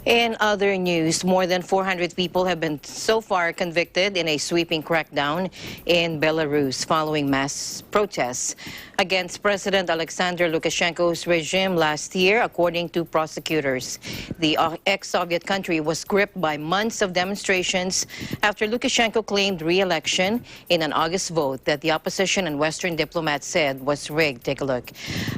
In other news, more than 400 people have been so far convicted in a sweeping crackdown in Belarus following mass protests against President Alexander Lukashenko's regime last year, according to prosecutors. The ex-Soviet country was gripped by months of demonstrations after Lukashenko claimed re-election in an August vote that the opposition and Western diplomats said was rigged. Take a look.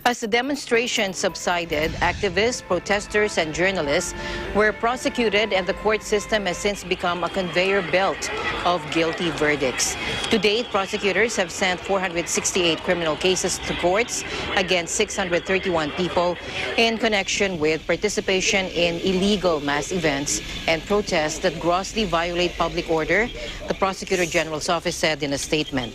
As the demonstrations subsided, activists, protesters, and journalists were prosecuted, and the court system has since become a conveyor belt of guilty verdicts. To date, prosecutors have sent 468 criminal cases to courts against 631 people in connection with participation in illegal mass events and protests that grossly violate public order, the Prosecutor General's office said in a statement.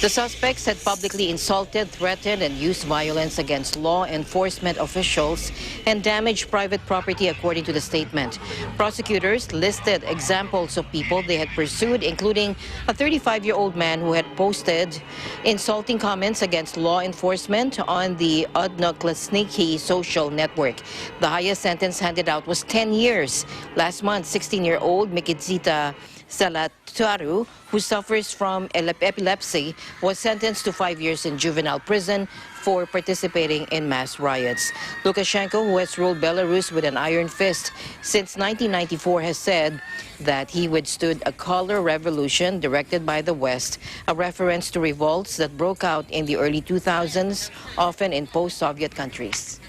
The suspects had publicly insulted, threatened, and used violence against law enforcement officials and damaged private property, according to the statement. Prosecutors listed examples of people they had pursued, including a 35-year-old man who had posted insulting comments against law enforcement on the Odnoklassniki social network. The highest sentence handed out was 10 years. Last month, 16-year-old Mikitsita Salataru, who suffers from epilepsy, was sentenced to 5 years in juvenile prison for participating in mass riots. Lukashenko, who has ruled Belarus with an iron fist since 1994, has said that he withstood a color revolution directed by the West, a reference to revolts that broke out in the early 2000s, often in post-Soviet countries.